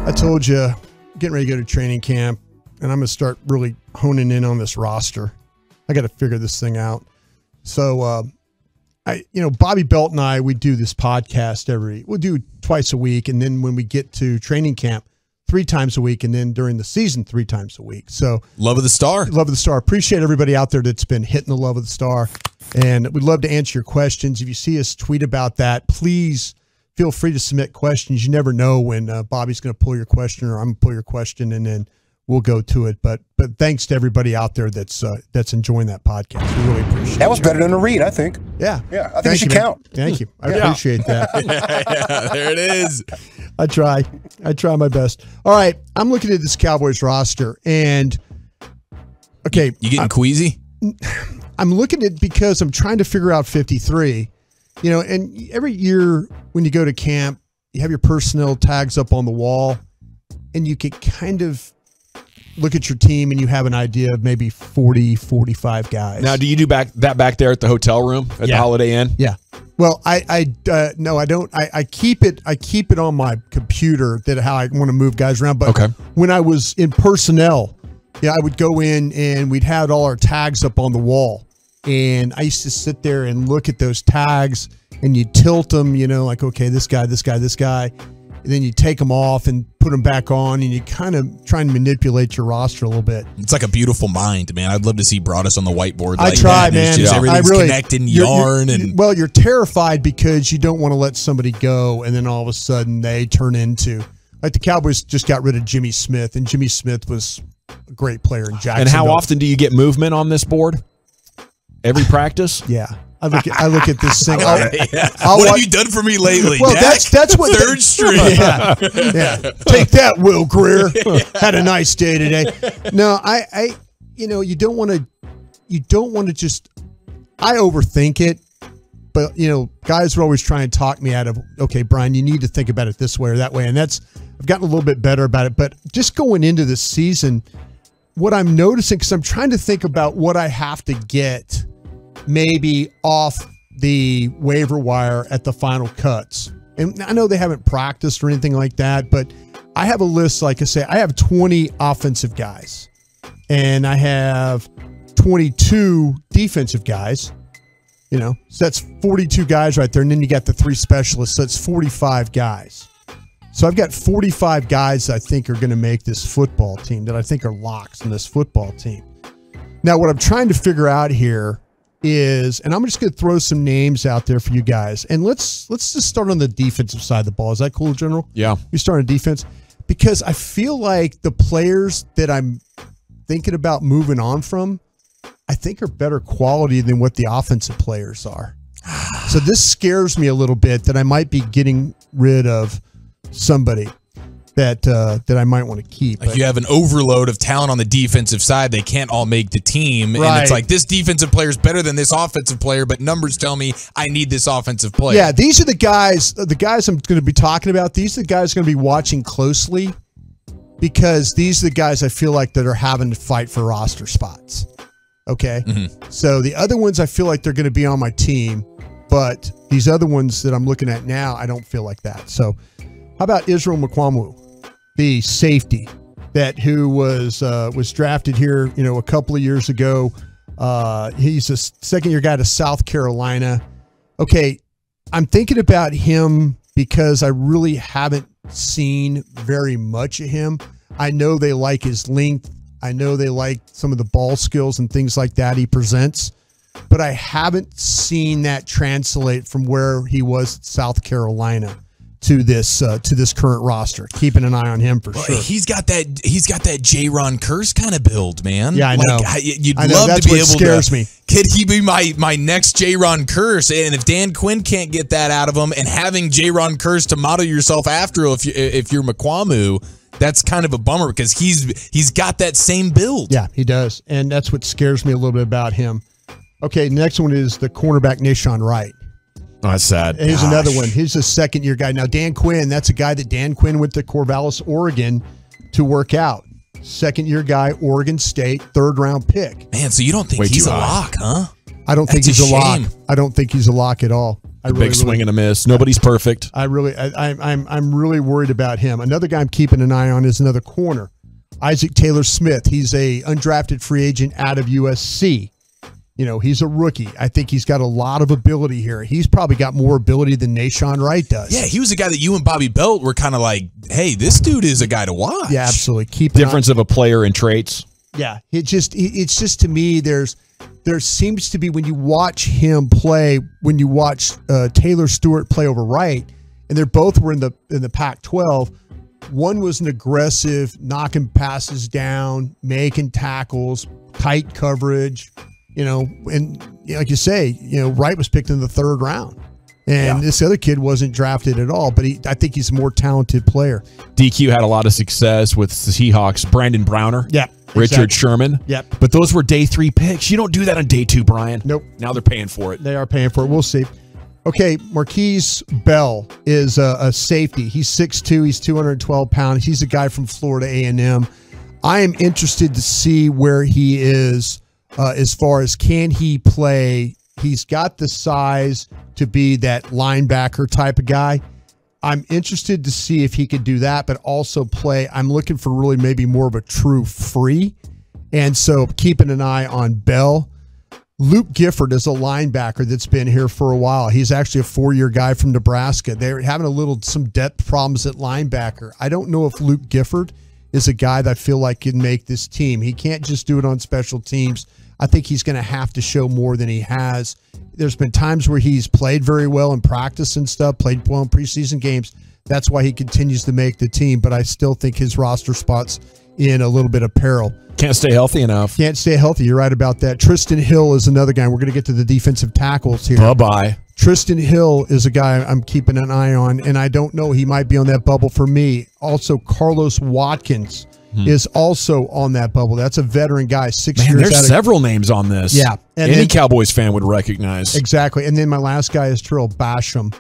I told you, getting ready to go to training camp, and I'm going to start really honing in on this roster. I got to figure this thing out. So, Bobby Belt and I, we do this podcast we'll do twice a week. And then when we get to training camp, 3 times a week. And then during the season, 3 times a week. So Love of the Star. Love of the Star. Appreciate everybody out there that's been hitting the Love of the Star. And we'd love to answer your questions. If you see us tweet about that, please feel free to submit questions. You never know when Bobby's going to pull your question or I'm going to pull your question, and then we'll go to it. But thanks to everybody out there that's enjoying that podcast. We really appreciate it. That was better than a read, I think. Yeah. Yeah, I think it should count. Thank you. I appreciate that. Yeah, there it is. I try my best. All right. I'm looking at this Cowboys roster, and okay. You getting queasy? I'm looking at it because I'm trying to figure out 53. And every year when you go to camp, you have your personnel tags up on the wall, and you can kind of look at your team and you have an idea of maybe 40, 45 guys. Now, do you do back there at the hotel room at the Holiday Inn? Yeah. Well, no, I don't. I keep it on my computer that how I want to move guys around. But when I was in personnel, I would go in and we'd have all our tags up on the wall. And I used to sit there and look at those tags, and you tilt them, like, okay, this guy. And then you take them off and put them back on, and you kind of try and manipulate your roster a little bit. It's like a beautiful mind, man. I'd love to see Broaddus on the whiteboard. I try, man. Everything's connecting, yarn. You're terrified because you don't want to let somebody go, and then all of a sudden they turn into, like the Cowboys just got rid of Jimmy Smith, and Jimmy Smith was a great player in Jacksonville. And how often do you get movement on this board? Every practice? Yeah. I look at this thing. What have you done for me lately? Well, Dak? that's what third string. Yeah. Take that, Will Greer. Had a nice day today. No, you don't want to just. I overthink it, but guys are always trying to talk me out of. Okay, Brian, you need to think about it this way or that way, and I've gotten a little bit better about it. But just going into this season, what I'm noticing, because I'm trying to think about what I have to get maybe off the waiver wire at the final cuts. And I know they haven't practiced or anything like that, but I have a list, like I say, I have 20 offensive guys and I have 22 defensive guys, so that's 42 guys right there. And then you got the 3 specialists. So that's 45 guys. So I've got 45 guys that I think are going to make this football team, that I think are locks in this football team. Now, what I'm trying to figure out here is, and I'm just going to throw some names out there for you guys, and let's just start on the defensive side of the ball. Is that cool, General? Yeah. We start on defense because I feel like the players that I'm thinking about moving on from, I think are better quality than what the offensive players are. So this scares me a little bit that I might be getting rid of somebody that I might want to keep. Like you have an overload of talent on the defensive side. They can't all make the team. Right. And it's like this defensive player is better than this offensive player, but numbers tell me I need this offensive player. Yeah, these are the guys I'm going to be talking about. These are the guys I'm going to be watching closely because these are the guys I feel like that are having to fight for roster spots. Okay? Mm-hmm. So the other ones I feel like they're going to be on my team, but these other ones that I'm looking at now, I don't feel like that. So how about Israel Mukwonmu, the safety who was drafted here, a couple of years ago. He's a second-year guy to South Carolina. Okay, I'm thinking about him because I really haven't seen very much of him. I know they like his length. I know they like some of the ball skills and things like that he presents, but I haven't seen that translate from where he was at South Carolina to this current roster. Keeping an eye on him for sure. He's got that J-Ron Curse kind of build, man. Yeah, I know. You'd love that's to be what able scares to. Me. Could he be my next J-Ron Curse? And if Dan Quinn can't get that out of him, and having J-Ron Curse to model yourself after, if you're Mukwonmu, that's kind of a bummer because he's got that same build. Yeah, he does, and that's what scares me a little bit about him. Okay, next one is the cornerback Nahshon Wright. Oh, that's sad. Here's another one. He's a second-year guy. Now, Dan Quinn, that's a guy that Dan Quinn went to Corvallis, Oregon to work out. Second-year guy, Oregon State, third-round pick. Man, so you don't think he's a lock, huh? I don't think he's a lock. I don't think he's a lock at all. Big swing and a miss. Nobody's perfect. I'm really worried about him. Another guy I'm keeping an eye on is another corner, Isaac Taylor-Smith. He's a undrafted free agent out of USC. You know, he's a rookie. I think he's got a lot of ability here. He's probably got more ability than Nashawn Wright does. Yeah, he was a guy that you and Bobby Belt were kind of like, hey, this dude is a guy to watch. Yeah, absolutely. Difference of a player in traits. Yeah, it's just to me, there seems to be, when you watch him play, when you watch Taylor Stewart play over Wright, and they both were in the Pac-12. One was an aggressive, knocking passes down, making tackles, tight coverage. You know, and like you say, you know, Wright was picked in the 3rd round. And this other kid wasn't drafted at all, but I think he's a more talented player. DQ had a lot of success with the Seahawks. Brandon Browner. Yep. Richard Sherman. Yep. But those were day 3 picks. You don't do that on day 2, Brian. Nope. Now they're paying for it. They are paying for it. We'll see. Okay, Marquise Bell is a safety. He's 6'2". He's 212 pounds. He's a guy from Florida A&M. I am interested to see where he is as far as, can he play. He's got the size to be that linebacker type of guy. I'm interested to see if he could do that, but also play. I'm looking for really maybe more of a true free. And so keeping an eye on Bell. Luke Gifford is a linebacker that's been here for a while. He's actually a 4-year guy from Nebraska. They're having some depth problems at linebacker. I don't know if Luke Gifford is a guy that I feel like can make this team. He can't just do it on special teams. I think he's going to have to show more than he has. There's been times where he's played very well in practice and stuff, played well in preseason games. That's why he continues to make the team, but I still think his roster spot's in a little bit of peril. Can't stay healthy enough. Can't stay healthy. You're right about that. Tristan Hill is another guy. We're going to get to the defensive tackles here. Bye-bye. Tristan Hill is a guy I'm keeping an eye on, and I don't know. He might be on that bubble for me. Also, Carlos Watkins is also on that bubble. That's a veteran guy, 6 years there's several names on this. Yeah. And any Cowboys fan would recognize. Exactly. And then my last guy is Terrell Basham.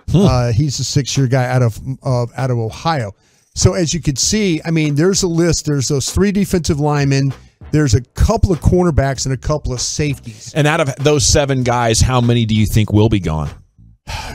He's a 6-year guy out of Ohio. So as you can see, I mean, there's a list. There's those 3 defensive linemen. There's a couple of cornerbacks and a couple of safeties. And out of those 7 guys, how many do you think will be gone?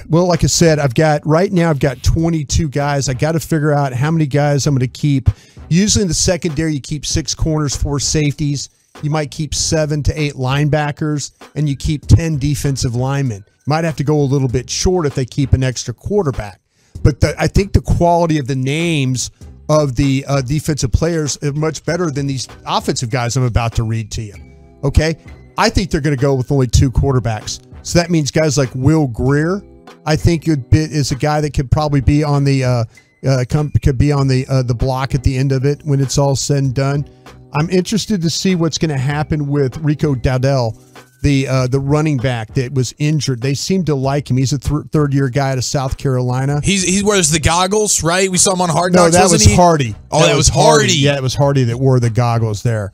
Well, like I said, right now I've got 22 guys. I got to figure out how many guys I'm going to keep. Usually in the secondary, you keep 6 corners, 4 safeties. You might keep 7 to 8 linebackers, and you keep 10 defensive linemen. Might have to go a little bit short if they keep an extra quarterback. But I think the quality of the names of the defensive players is much better than these offensive guys I'm about to read to you. Okay? I think they're going to go with only 2 quarterbacks. So that means guys like Will Greer, I think is a guy that could probably be on the the block at the end of it when it's all said and done. I'm interested to see what's going to happen with Rico Dowdell, the running back that was injured. They seem to like him. He's a 3rd-year guy out of South Carolina. He wears the goggles, right? We saw him on Hard Knocks. No, that was Hardy. Oh, that was Hardy. Yeah, it was Hardy that wore the goggles there.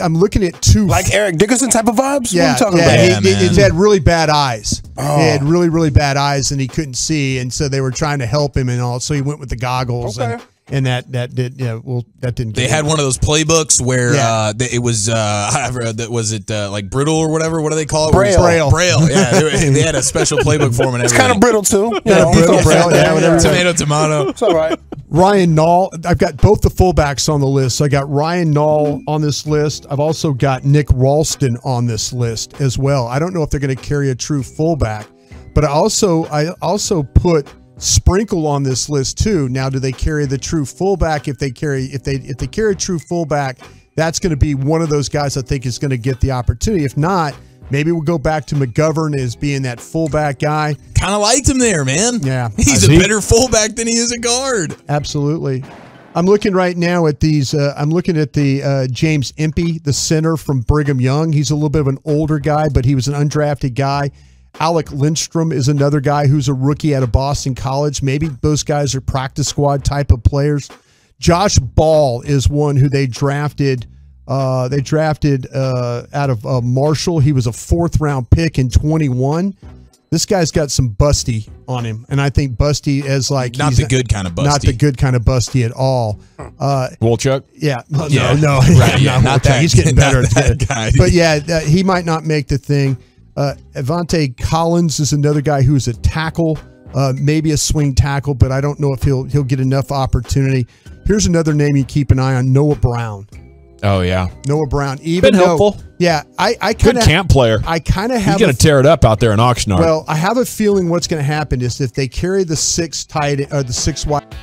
I'm looking at 2. Like Eric Dickerson type of vibes? Yeah, what are you talking about? He had really bad eyes. Oh. He had really, really bad eyes, and he couldn't see, and so they were trying to help him and all. So he went with the goggles, Okay. and that didn't. They had one of those playbooks where it was like brittle or whatever. What do they call it? Braille. Braille. Yeah, they had a special playbook for him and everything. It's kind of brittle too. Braille, yeah, whatever. Tomato. It's all right. Ryan Nall. I've got both the fullbacks on the list. So I got Ryan Nall on this list. I've also got Nick Ralston on this list as well. I don't know if they're going to carry a true fullback, but I also put Sprinkle on this list too. Now, do they carry the true fullback? If they carry a true fullback, that's going to be one of those guys I think is going to get the opportunity. If not, maybe we'll go back to McGovern as being that fullback guy. Kind of liked him there, man. Yeah. He's a better fullback than he is a guard. Absolutely. I'm looking right now at these. I'm looking at the James Impey, the center from Brigham Young. He's a little bit of an older guy, but he was an undrafted guy. Alec Lindstrom is another guy who's a rookie out of Boston College. Maybe those guys are practice squad type of players. Josh Ball is one who they drafted. Out of Marshall. He was a 4th-round pick in 21. This guy's got some busty on him, and I think busty as like not the good kind of busty. Not the good kind of busty at all. Wolchuk? Yeah. No. Right, not that. He's getting better. That guy. But yeah, he might not make the thing. Avonte Collins is another guy who is a tackle, maybe a swing tackle, but I don't know if he'll get enough opportunity. Here's another name you keep an eye on: Noah Brown. Oh yeah, Noah Brown. Even been though, helpful. Yeah, I kind Good of camp player. I kind of have. He's going to tear it up out there in Oxnard. Well, I have a feeling what's going to happen is if they carry the 6 tight or the 6 wide.